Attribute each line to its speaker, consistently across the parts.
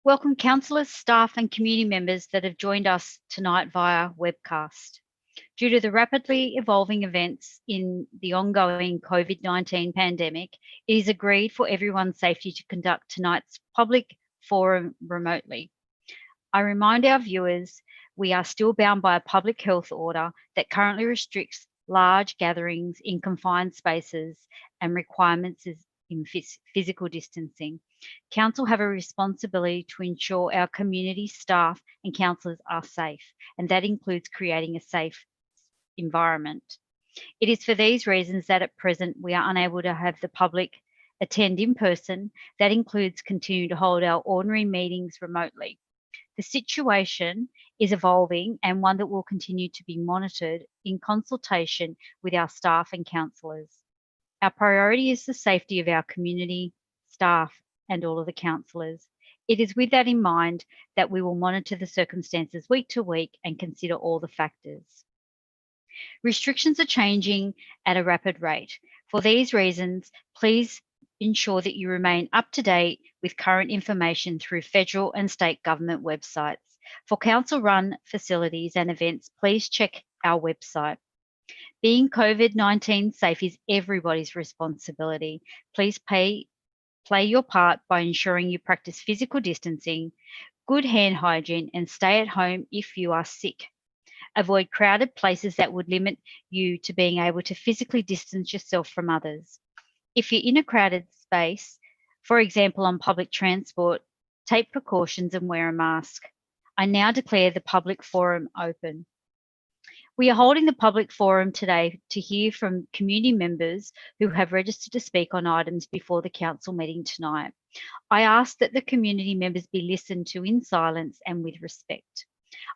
Speaker 1: Welcome councillors, staff and community members that have joined us tonight via webcast. Due to the rapidly evolving events in the ongoing COVID-19 pandemic, it is agreed for everyone's safety to conduct tonight's public forum remotely. I remind our viewers we are still bound by a public health order that currently restricts large gatherings in confined spaces and requirements in physical distancing. Council have a responsibility to ensure our community staff and councillors are safe, and that includes creating a safe environment. It is for these reasons that at present we are unable to have the public attend in person. That includes continue to hold our ordinary meetings remotely. The situation is evolving and one that will continue to be monitored in consultation with our staff and councillors. Our priority is the safety of our community, staff and all of the councillors. It is with that in mind that we will monitor the circumstances week to week and consider all the factors. Restrictions are changing at a rapid rate. For these reasons, please ensure that you remain up to date with current information through federal and state government websites. For council-run facilities and events, please check our website. Being COVID-19 safe is everybody's responsibility. Please play your part by ensuring you practice physical distancing, good hand hygiene, and stay at home if you are sick. Avoid crowded places that would limit you to being able to physically distance yourself from others. If you're in a crowded space, for example on public transport, take precautions and wear a mask. I now declare the public forum open. We are holding the public forum today to hear from community members who have registered to speak on items before the council meeting tonight. I ask that the community members be listened to in silence and with respect.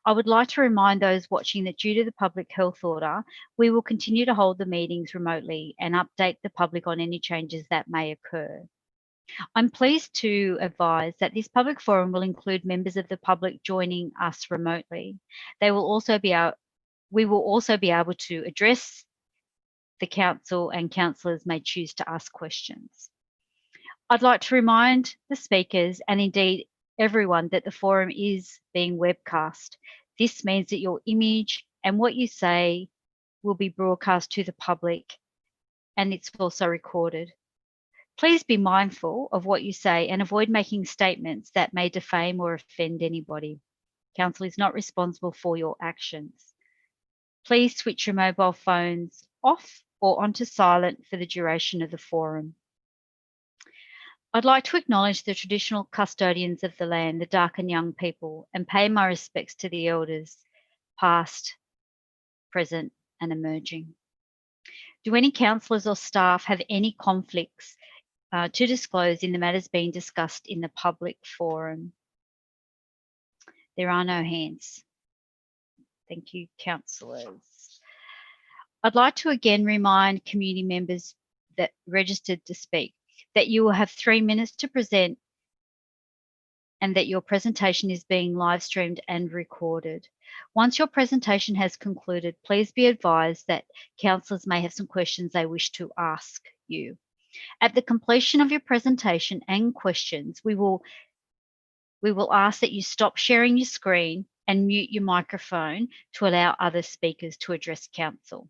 Speaker 1: I would like to remind those watching that due to the public health order, we will continue to hold the meetings remotely and update the public on any changes that may occur. I'm pleased to advise that this public forum will include members of the public joining us remotely. We will also be able to address the council and councillors may choose to ask questions. I'd like to remind the speakers and indeed everyone that the forum is being webcast. This means that your image and what you say will be broadcast to the public and it's also recorded. Please be mindful of what you say and avoid making statements that may defame or offend anybody. Council is not responsible for your actions. Please switch your mobile phones off or onto silent for the duration of the forum. I'd like to acknowledge the traditional custodians of the land, the Dark and Young people, and pay my respects to the elders, past, present, and emerging. Do any councillors or staff have any conflicts to disclose in the matters being discussed in the public forum? There are no hands. Thank you, councillors. I'd like to again remind community members that registered to speak that you will have 3 minutes to present and that your presentation is being live streamed and recorded. Once your presentation has concluded, please be advised that councillors may have some questions they wish to ask you. At the completion of your presentation and questions, we will ask that you stop sharing your screen and mute your microphone to allow other speakers to address council.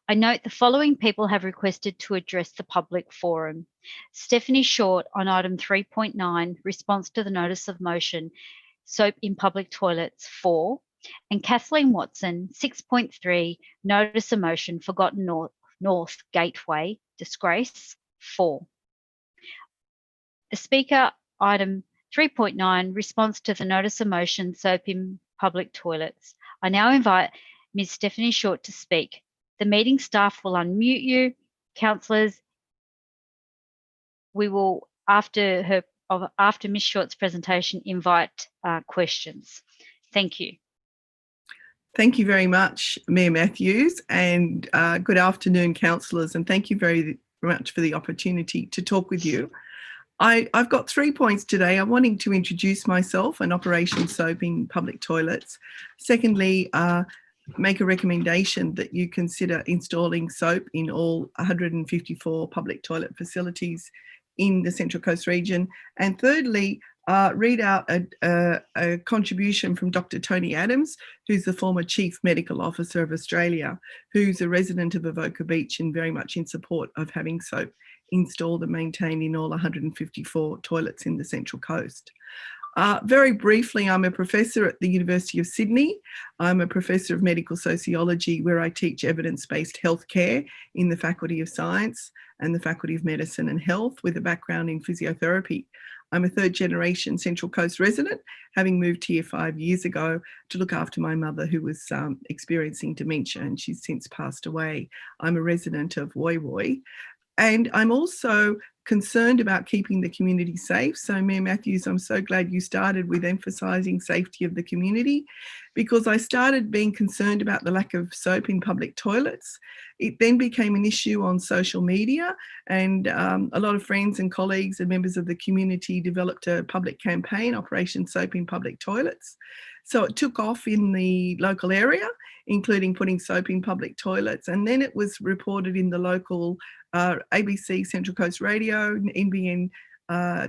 Speaker 1: I note the following people have requested to address the public forum. Stephanie Short on item 3.9, response to the notice of motion, soap in public toilets 4, and Kathleen Watson, 6.3, notice of motion, Forgotten North Gateway, disgrace 4. The speaker, item 3.9, response to the notice of motion, soap in public toilets. I now invite Ms. Stephanie Short to speak. The meeting staff will unmute you. Councillors, we will, after Ms. Short's presentation, invite questions. Thank you.
Speaker 2: Thank you very much, Mayor Matthews, and good afternoon, councillors, and thank you very much for the opportunity to talk with you. I've got 3 points today. I'm wanting to introduce myself and Operation Soap in Public Toilets. Secondly, make a recommendation that you consider installing soap in all 154 public toilet facilities in the Central Coast region. And thirdly, read out a contribution from Dr. Tony Adams, who's the former Chief Medical Officer of Australia, who's a resident of Avoca Beach and very much in support of having soap installed and maintained in all 154 toilets in the Central Coast. Very briefly, I'm a professor at the University of Sydney. I'm a professor of medical sociology, where I teach evidence-based healthcare in the Faculty of Science and the Faculty of Medicine and Health, with a background in physiotherapy. I'm a third generation Central Coast resident, having moved here 5 years ago to look after my mother, who was experiencing dementia, and she's since passed away. I'm a resident of Woy Woy. And I'm also concerned about keeping the community safe. So Mayor Matthews, I'm so glad you started with emphasising safety of the community, because I started being concerned about the lack of soap in public toilets. It then became an issue on social media, and a lot of friends and colleagues and members of the community developed a public campaign, Operation Soap in Public Toilets. So it took off in the local area, including putting soap in public toilets. And then it was reported in the local ABC Central Coast Radio, NBN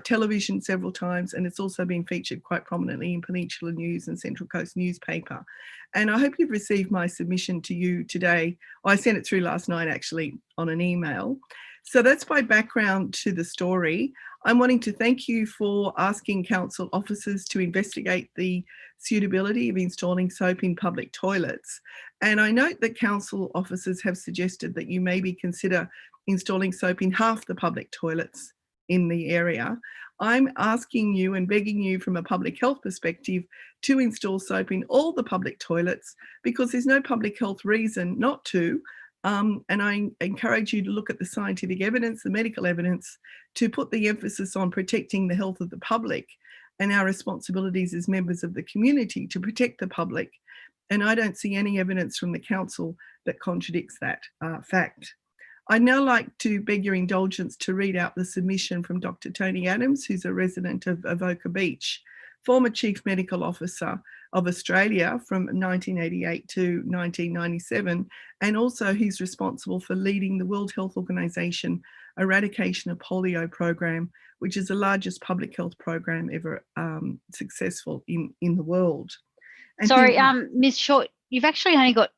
Speaker 2: television several times, and it's also been featured quite prominently in Peninsula News and Central Coast newspaper. And I hope you've received my submission to you today. I sent it through last night, actually, on an email. So that's my background to the story. I'm wanting to thank you for asking council officers to investigate the suitability of installing soap in public toilets. And I note that council officers have suggested that you maybe consider installing soap in half the public toilets in the area. I'm asking you and begging you from a public health perspective to install soap in all the public toilets, because there's no public health reason not to. And I encourage you to look at the scientific evidence, the medical evidence, to put the emphasis on protecting the health of the public and our responsibilities as members of the community to protect the public. And I don't see any evidence from the council that contradicts that fact. I'd now like to beg your indulgence to read out the submission from Dr. Tony Adams, who's a resident of Avoca Beach, former Chief Medical Officer of Australia from 1988 to 1997, and also he's responsible for leading the World Health Organization Eradication of Polio program, which is the largest public health program ever successful in the world. And
Speaker 1: sorry, Ms. Short, you've actually only got,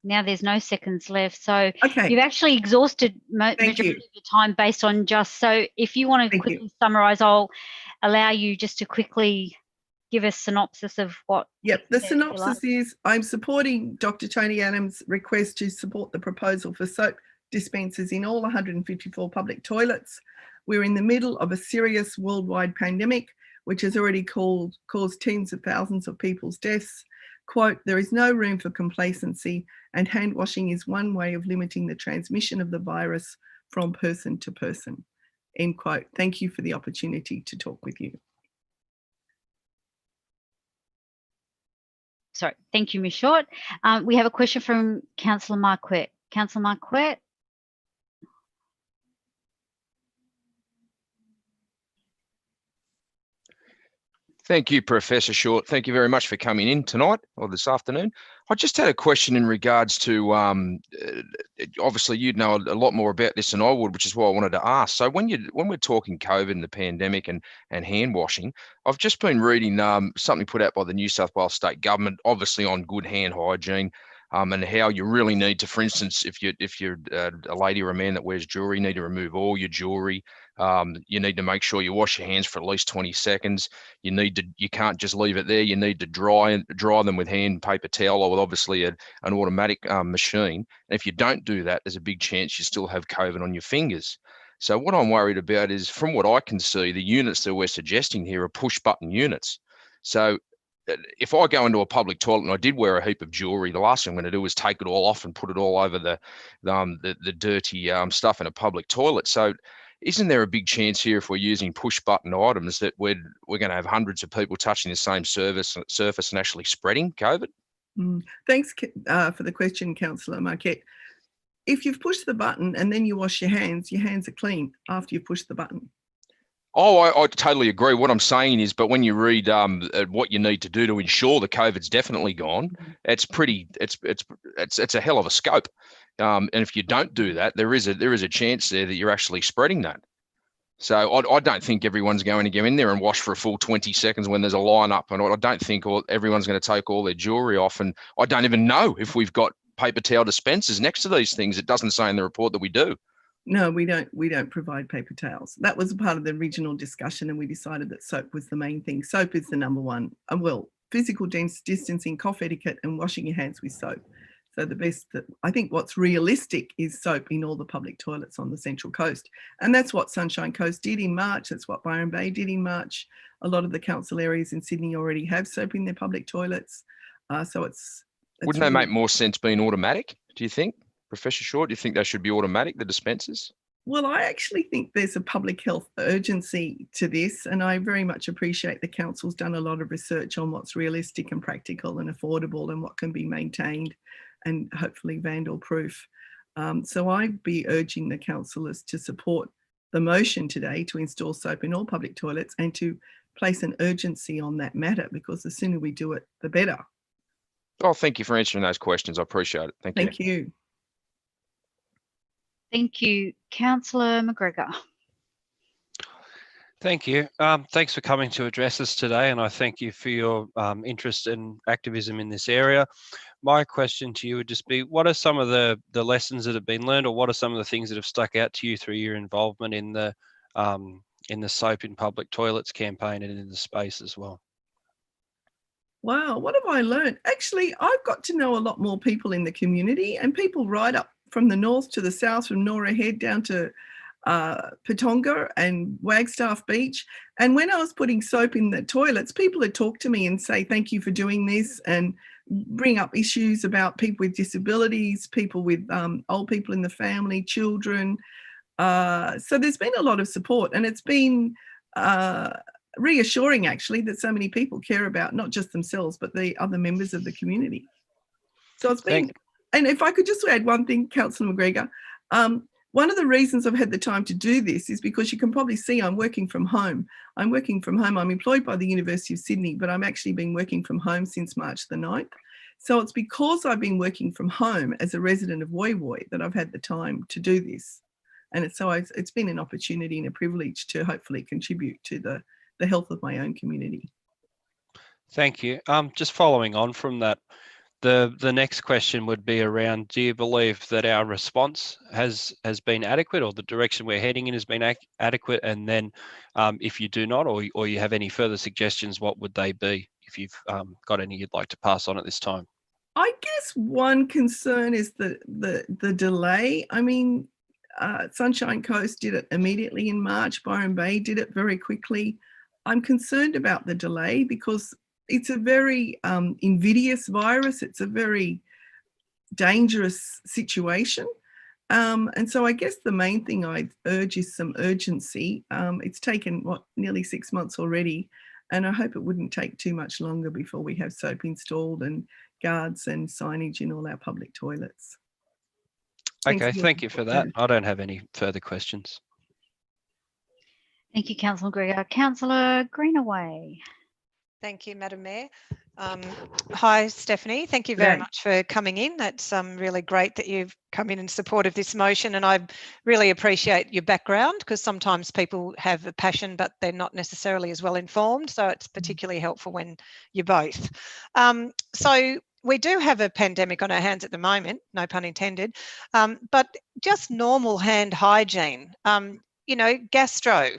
Speaker 1: now there's no seconds left. So
Speaker 2: okay.
Speaker 1: You've actually exhausted majority of your time based on just, so if you want to quickly summarise, I'll allow you just to quickly give a synopsis of what.
Speaker 2: Yep, the synopsis is I'm supporting Dr. Tony Adams' request to support the proposal for soap dispensers in all 154 public toilets. We're in the middle of a serious worldwide pandemic, which has already caused tens of thousands of people's deaths. Quote, there is no room for complacency, and hand washing is one way of limiting the transmission of the virus from person to person. End quote. Thank you for the opportunity to talk with you.
Speaker 1: Sorry, thank you, Ms. Short. We have a question from Councillor Marquette. Councillor Marquette.
Speaker 3: Thank you, Professor Short. Thank you very much for coming in tonight or this afternoon. I just had a question in regards to, obviously you'd know a lot more about this than I would, which is why I wanted to ask. So when we're talking COVID and the pandemic and hand washing, I've just been reading something put out by the New South Wales State Government, obviously on good hand hygiene, and how you really need to, for instance, if you're a lady or a man that wears jewelry, you need to remove all your jewelry. You need to make sure you wash your hands for at least 20 seconds. You can't just leave it there. You need to dry them with hand paper towel or with obviously an automatic machine. And if you don't do that, there's a big chance you still have COVID on your fingers. So what I'm worried about is, from what I can see, the units that we're suggesting here are push button units. So if I go into a public toilet and I did wear a heap of jewelry, the last thing I'm going to do is take it all off and put it all over the dirty stuff in a public toilet. So isn't there a big chance here, if we're using push button items, that we're going to have hundreds of people touching the same surface and actually spreading COVID?
Speaker 2: Thanks for the question, Councillor Marquette. If you've pushed the button and then you wash your hands are clean after you've pushed the button.
Speaker 3: Oh, I totally agree. What I'm saying is, but when you read what you need to do to ensure the COVID's definitely gone, it's a hell of a scope. And if you don't do that, there is a chance there that you're actually spreading that. So I don't think everyone's going to go in there and wash for a full 20 seconds when there's a line up. And I don't think everyone's going to take all their jewellery off. And I don't even know if we've got paper towel dispensers next to these things. It doesn't say in the report that we do.
Speaker 2: No, we don't provide paper towels. That was a part of the original discussion, and we decided that soap was the main thing. Soap is the number one. Well, physical distancing, cough etiquette, and washing your hands with soap. So the best that I think what's realistic is soap in all the public toilets on the Central Coast. And that's what Sunshine Coast did in March. That's what Byron Bay did in March. A lot of the council areas in Sydney already have soap in their public toilets. So it's
Speaker 3: Wouldn't they make more sense being automatic, do you think? Professor Short, do you think they should be automatic, the dispensers?
Speaker 2: Well, I actually think there's a public health urgency to this, and I very much appreciate the council's done a lot of research on what's realistic and practical and affordable and what can be maintained and hopefully vandal proof. So I'd be urging the councillors to support the motion today to install soap in all public toilets and to place an urgency on that matter, because the sooner we do it, the better.
Speaker 3: Oh, thank you for answering those questions. I appreciate it.
Speaker 2: Thank you.
Speaker 1: Thank you. Councillor McGregor.
Speaker 4: Thank you. Thanks for coming to address us today, and I thank you for your interest and activism in this area. My question to you would just be, what are some of the lessons that have been learned, or what are some of the things that have stuck out to you through your involvement in the soap in public toilets campaign and in the space as well?
Speaker 2: Wow, what have I learned? Actually, I've got to know a lot more people in the community, and people right up from the north to the south, from Nora Head down to Patonga and Wagstaff Beach. And when I was putting soap in the toilets, people would talk to me and say, thank you for doing this, and bring up issues about people with disabilities, people with old people in the family, children. So there's been a lot of support, and it's been reassuring actually that so many people care about not just themselves, but the other members of the community. So it's been, and if I could just add one thing, Councillor McGregor, one of the reasons I've had the time to do this is because you can probably see I'm working from home. I'm employed by the University of Sydney, but I'm actually been working from home since March the 9th. So it's because I've been working from home as a resident of Woy Woy that I've had the time to do this. And it's been an opportunity and a privilege to hopefully contribute to the health of my own community.
Speaker 4: Thank you. Just following on from that, the next question would be around, do you believe that our response has been adequate, or the direction we're heading in has been adequate? And then if you do not, or you have any further suggestions, what would they be, if you've got any you'd like to pass on at this time?
Speaker 2: I guess one concern is the delay. I mean, Sunshine Coast did it immediately in March. Byron Bay did it very quickly. I'm concerned about the delay because it's a very invidious virus. It's a very dangerous situation. And so I guess the main thing I'd urge is some urgency. It's taken, nearly 6 months already, and I hope it wouldn't take too much longer before we have soap installed and guards and signage in all our public toilets.
Speaker 4: Okay, thank you for that. I don't have any further questions.
Speaker 1: Thank you, Councillor McGregor. Councillor Greenaway.
Speaker 5: Thank you, Madam Mayor. Hi, Stephanie. Thank you very much for coming in. That's really great that you've come in support of this motion, and I really appreciate your background, because sometimes people have a passion but they're not necessarily as well informed, so it's particularly helpful when you're both. So we do have a pandemic on our hands at the moment, no pun intended, but just normal hand hygiene, gastro,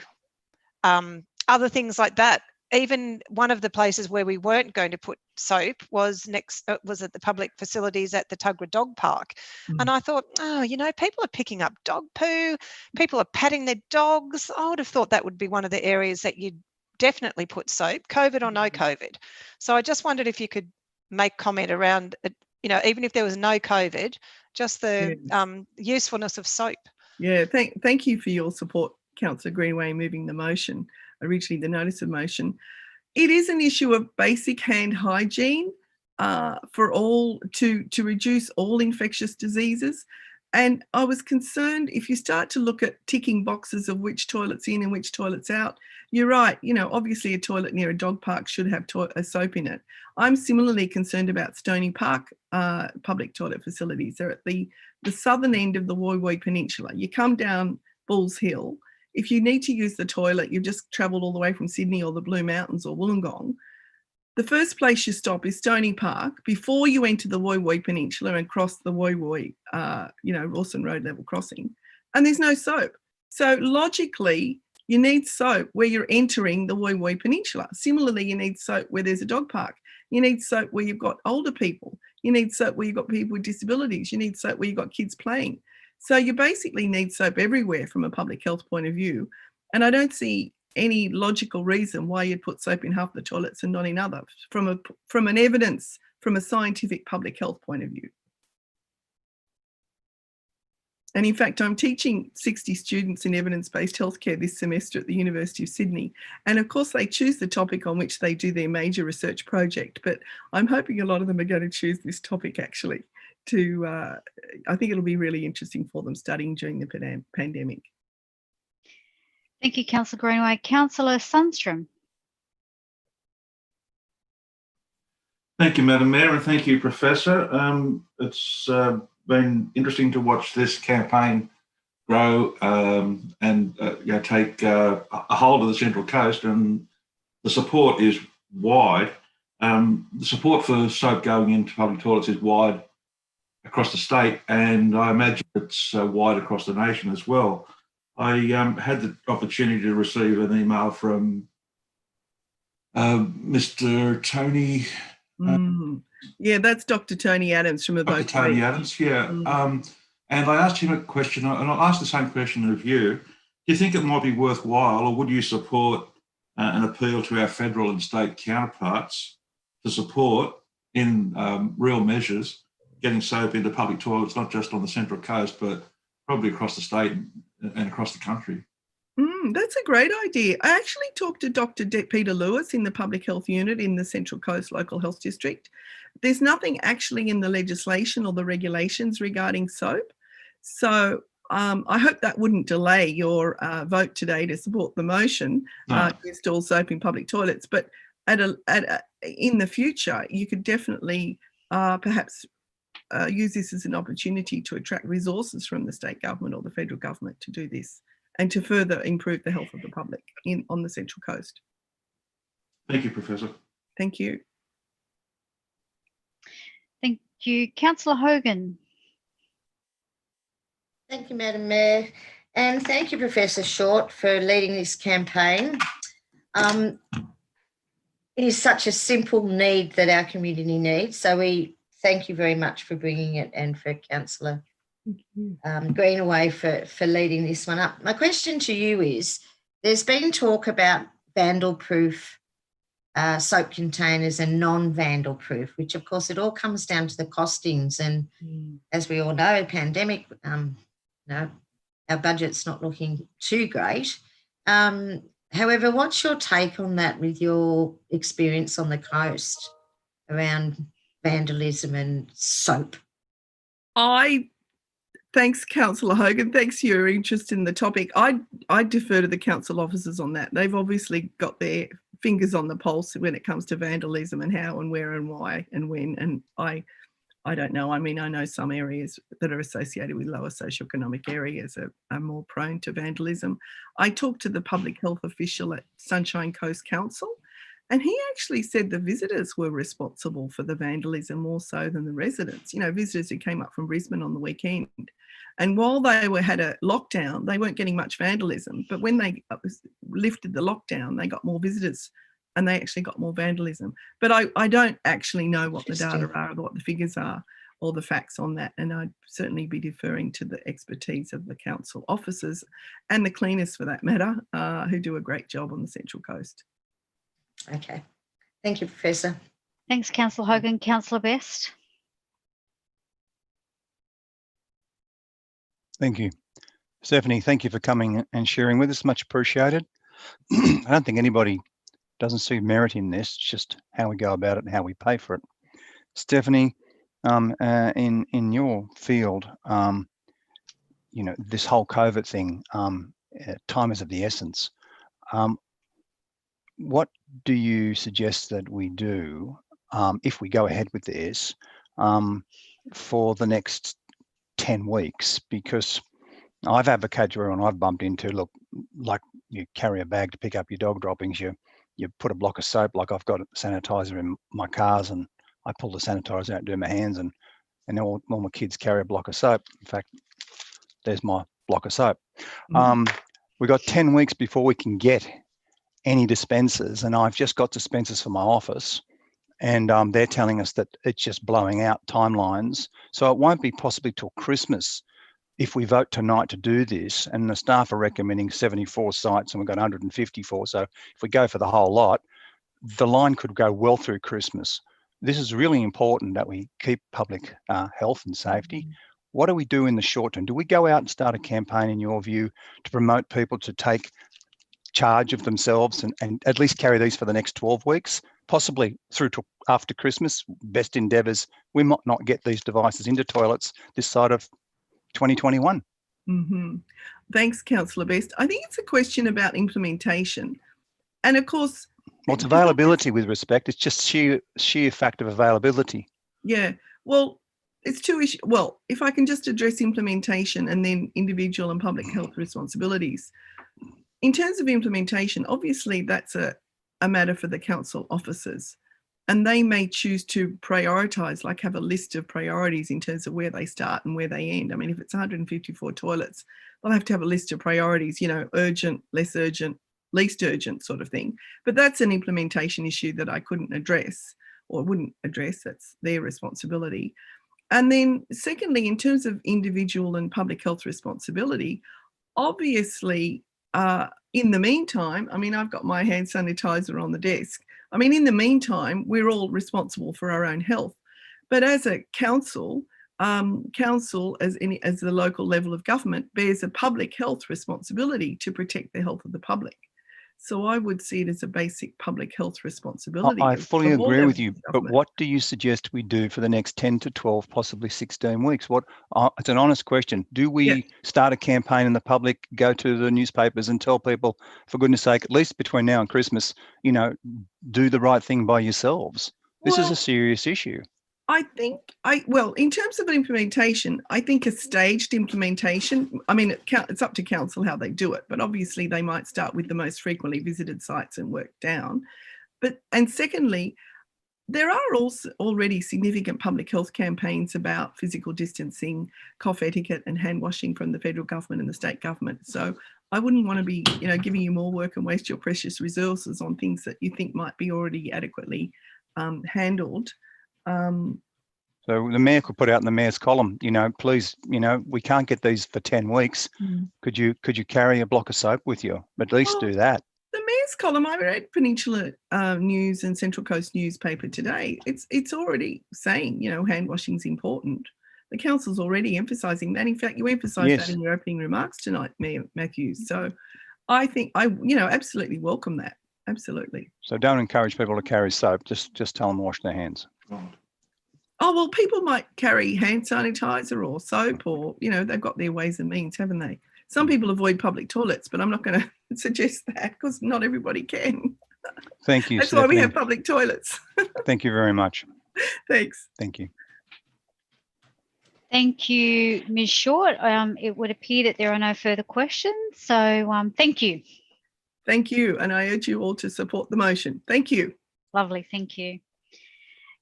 Speaker 5: other things like that. Even one of the places where we weren't going to put soap was at the public facilities at the Tuggerah Dog Park. And I thought, people are picking up dog poo, people are patting their dogs. I would have thought that would be one of the areas that you'd definitely put soap, COVID or no COVID. So I just wondered if you could make comment around, even if there was no COVID, just the usefulness of soap.
Speaker 2: Yeah, thank you for your support, Councillor Greenaway, moving the motion, originally the notice of motion. It is an issue of basic hand hygiene for all to reduce all infectious diseases. And I was concerned, if you start to look at ticking boxes of which toilet's in and which toilet's out, you're right, obviously a toilet near a dog park should have a soap in it. I'm similarly concerned about Stony Park public toilet facilities. They're at the southern end of the Woy Woy Peninsula. You come down Bulls Hill, if you need to use the toilet, you've just travelled all the way from Sydney or the Blue Mountains or Wollongong, the first place you stop is Stony Park before you enter the Woy Woy Peninsula and cross the Woy Woy, Rawson Road level crossing, and there's no soap. So logically, you need soap where you're entering the Woy Woy Peninsula. Similarly, you need soap where there's a dog park. You need soap where you've got older people. You need soap where you've got people with disabilities. You need soap where you've got kids playing. So you basically need soap everywhere from a public health point of view. And I don't see any logical reason why you'd put soap in half the toilets and not in others from an evidence, from a scientific public health point of view. And in fact, I'm teaching 60 students in evidence-based healthcare this semester at the University of Sydney. And of course, they choose the topic on which they do their major research project. But I'm hoping a lot of them are going to choose this topic actually I think it'll be really interesting for them studying during the pandemic.
Speaker 1: Thank you, Councillor Greenaway. Councillor Sundstrom.
Speaker 6: Thank you, Madam Mayor, and thank you, Professor. It's been interesting to watch this campaign grow and take a hold of the Central Coast, and the support is wide. The support for soap going into public toilets is wide across the state, and I imagine it's wide across the nation as well. I had the opportunity to receive an email from Mr. Tony.
Speaker 2: Yeah, that's Dr. Tony Adams from
Speaker 6: Dr. Tony Adams, yeah. And I asked him a question, and I'll ask the same question of you. Do you think it might be worthwhile, or would you support an appeal to our federal and state counterparts to support in real measures getting soap into public toilets, not just on the Central Coast, but probably across the state and across the country?
Speaker 2: That's a great idea. I actually talked to Dr. Peter Lewis in the Public Health Unit in the Central Coast Local Health District. There's nothing actually in the legislation or the regulations regarding soap. So I hope that wouldn't delay your vote today to support the motion to install soap in public toilets. But in the future, you could definitely perhaps use this as an opportunity to attract resources from the state government or the federal government to do this and to further improve the health of the public on the Central Coast.
Speaker 6: Thank you, Professor.
Speaker 2: Thank you.
Speaker 1: Thank you. Councillor Hogan.
Speaker 7: Thank you, Madam Mayor. And thank you, Professor Short, for leading this campaign. It is such a simple need that our community needs. So we thank you very much for bringing it, and for Councillor Greenaway for leading this one up. My question to you is, there's been talk about vandal-proof soap containers and non-vandal proof, which of course it all comes down to the costings. And as we all know, pandemic, our budget's not looking too great. However, what's your take on that with your experience on the coast around vandalism and soap?
Speaker 2: Thanks, Councillor Hogan. Thanks for your interest in the topic. I defer to the council officers on that. They've obviously got their fingers on the pulse when it comes to vandalism and how and where and why and when. And I don't know. I mean, I know some areas that are associated with lower socioeconomic areas are more prone to vandalism. I talked to the public health official at Sunshine Coast Council, and he actually said the visitors were responsible for the vandalism more so than the residents. You know, visitors who came up from Brisbane on the weekend. And while they had a lockdown, they weren't getting much vandalism. But when they lifted the lockdown, they got more visitors and they actually got more vandalism. But I don't actually know what the data are, what the figures are, or the facts on that. And I'd certainly be deferring to the expertise of the council officers and the cleaners for that matter, who do a great job on the Central Coast.
Speaker 7: Okay. Thank you, Professor.
Speaker 1: Thanks, Councillor Hogan. Councillor Best.
Speaker 8: Thank you. Stephanie, thank you for coming and sharing with us. Much appreciated. I don't think anybody doesn't see merit in this. It's just how we go about it and how we pay for it. Stephanie, in your field, this whole COVID thing, time is of the essence. What do you suggest that we do if we go ahead with this for the next 10 weeks? Because I've advocated to everyone I've bumped into, look, like you carry a bag to pick up your dog droppings, you put a block of soap, like I've got sanitizer in my cars, and I pull the sanitizer out and do my hands, and all my kids carry a block of soap. In fact, there's my block of soap. We've got 10 weeks before we can get any dispensers, and I've just got dispensers for my office, and they're telling us that it's just blowing out timelines. So it won't be possibly till Christmas if we vote tonight to do this, and the staff are recommending 74 sites and we've got 154. So if we go for the whole lot, the line could go well through Christmas. This is really important that we keep public health and safety. What do we do in the short term? Do we go out and start a campaign, in your view, to promote people to take charge of themselves and at least carry these for the next 12 weeks, possibly through to after Christmas? Best endeavours, we might not get these devices into toilets this side of 2021.
Speaker 2: Thanks, Councillor Best. I think it's a question about implementation. And of course...
Speaker 8: Well, it's availability with respect. It's just sheer fact of availability.
Speaker 2: Yeah. Well, it's two issues. Well, if I can just address implementation and then individual and public health responsibilities. In terms of implementation, obviously that's a matter for the council officers, and they may choose to prioritise, like have a list of priorities in terms of where they start and where they end. I mean, if it's 154 toilets, they'll have to have a list of priorities, you know, urgent, less urgent, least urgent sort of thing. But that's an implementation issue that I couldn't address or wouldn't address. That's their responsibility. And then secondly, in terms of individual and public health responsibility, obviously, in the meantime, I mean, I've got my hand sanitizer on the desk. I mean, in the meantime, we're all responsible for our own health. But as a council, council as the local level of government bears a public health responsibility to protect the health of the public. So I would see it as a basic public health responsibility.
Speaker 8: I fully agree with you, but what do you suggest we do for the next 10 to 12, possibly 16 weeks? It's an honest question. Do we start a campaign in the public, go to the newspapers and tell people, for goodness sake, at least between now and Christmas, you know, do the right thing by yourselves? This is a serious issue.
Speaker 2: I think, well, in terms of implementation, I think a staged implementation, I mean, it's up to council how they do it, but obviously they might start with the most frequently visited sites and work down. And secondly, there are also already significant public health campaigns about physical distancing, cough etiquette and hand washing from the federal government and the state government. So I wouldn't want to be, you know, giving you more work and waste your precious resources on things that you think might be already adequately handled.
Speaker 8: So the mayor could put out in the mayor's column, you know, please, you know, we can't get these for 10 weeks. Could you carry a block of soap with you? At least do that.
Speaker 2: The mayor's column, I read Peninsula News and Central Coast newspaper today. It's already saying, you know, hand washing is important. The council's already emphasising that. In fact, you emphasised that in your opening remarks tonight, Mayor Matthews. So I think you know, absolutely welcome that. Absolutely.
Speaker 8: So don't encourage people to carry soap. Just tell them to wash their hands.
Speaker 2: Oh, well, people might carry hand sanitizer or soap, or, you know, they've got their ways and means, haven't they? Some people avoid public toilets, but I'm not going to suggest that because not everybody can.
Speaker 8: Thank you,
Speaker 2: That's
Speaker 8: Stephanie.
Speaker 2: why we have public toilets.
Speaker 8: Thank you very much.
Speaker 2: Thanks.
Speaker 8: Thank you.
Speaker 1: Thank you, Ms. Short. It would appear that there are no further questions. So thank you.
Speaker 2: Thank you. And I urge you all to support the motion. Thank you.
Speaker 1: Lovely. Thank you.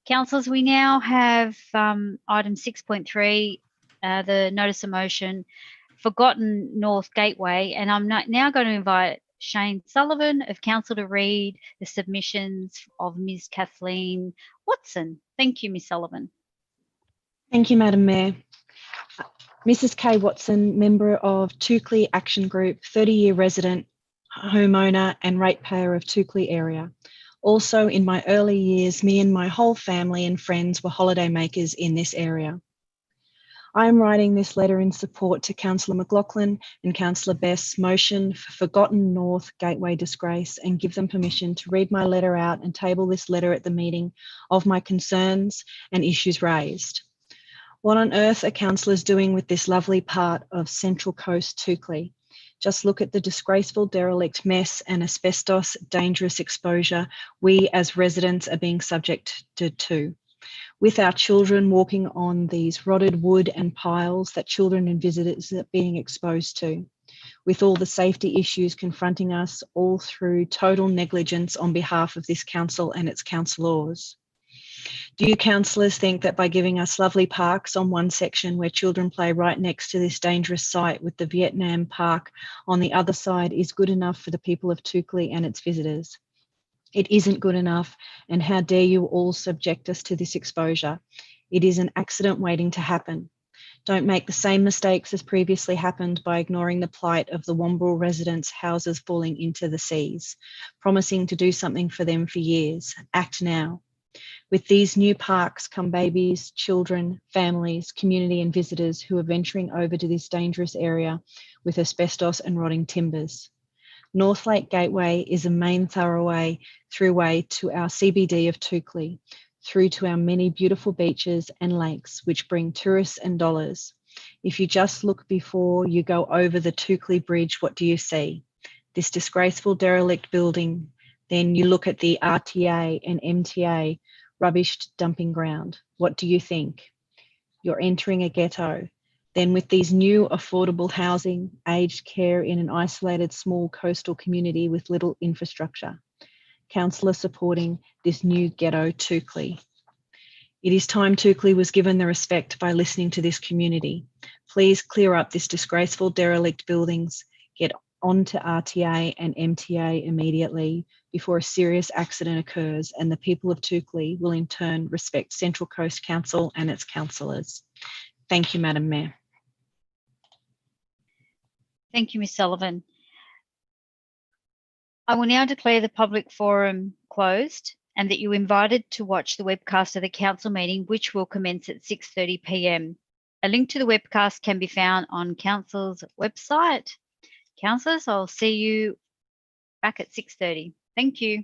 Speaker 1: Councillors, we now have item 6.3, the notice of motion, Forgotten North Gateway. And I'm now going to invite Shane Sullivan of Council to read the submissions of Ms. Kathleen Watson. Thank you, Ms. Sullivan.
Speaker 9: Thank you, Madam Mayor. Mrs. Kay Watson, member of Toukley Action Group, 30-year resident, homeowner and ratepayer of Toukley area. Also, in my early years, me and my whole family and friends were holiday makers in this area. I am writing this letter in support to Councillor McLaughlin and Councillor Best's motion for Forgotten North Gateway disgrace, and give them permission to read my letter out and table this letter at the meeting of my concerns and issues raised. What on earth are councillors doing with this lovely part of Central Coast Toukley? Just look at the disgraceful derelict mess and asbestos dangerous exposure we as residents are being subjected to. With our children walking on these rotted wood and piles that children and visitors are being exposed to. with all the safety issues confronting us, all through total negligence on behalf of this council and its councillors? Do you councillors think that by giving us lovely parks on one section where children play right next to this dangerous site with the Vietnam Park on the other side is good enough for the people of Toukley and its visitors? It isn't good enough, and how dare you all subject us to this exposure? It is an accident waiting to happen. Don't make the same mistakes as previously happened by ignoring the plight of the Womble residents' houses falling into the seas, promising to do something for them for years. Act now. With these new parks come babies, children, families, community and visitors who are venturing over to this dangerous area with asbestos and rotting timbers. North Lake Gateway is a main thoroughway throughway to our CBD of Toukley, through to our many beautiful beaches and lakes, which bring tourists and dollars. If you just look before you go over the Toukley Bridge, what do you see? This disgraceful derelict building. Then you look at the RTA and MTA rubbish dumping ground. What do you think? You're entering a ghetto. Then with these new affordable housing, aged care in an isolated small coastal community with little infrastructure. Councillor supporting this new ghetto Toukley. It is time Toukley was given the respect by listening to this community. Please clear up this disgraceful derelict buildings, get onto RTA and MTA immediately before a serious accident occurs, and the people of Toukley will in turn respect Central Coast Council and its councillors. Thank you, Madam Mayor.
Speaker 1: Thank you, Ms Sullivan. I will now declare the public forum closed and that you're invited to watch the webcast of the council meeting, which will commence at 6:30 p.m. A link to the webcast can be found on council's website. Councillors, I'll see you back at 6:30. Thank you.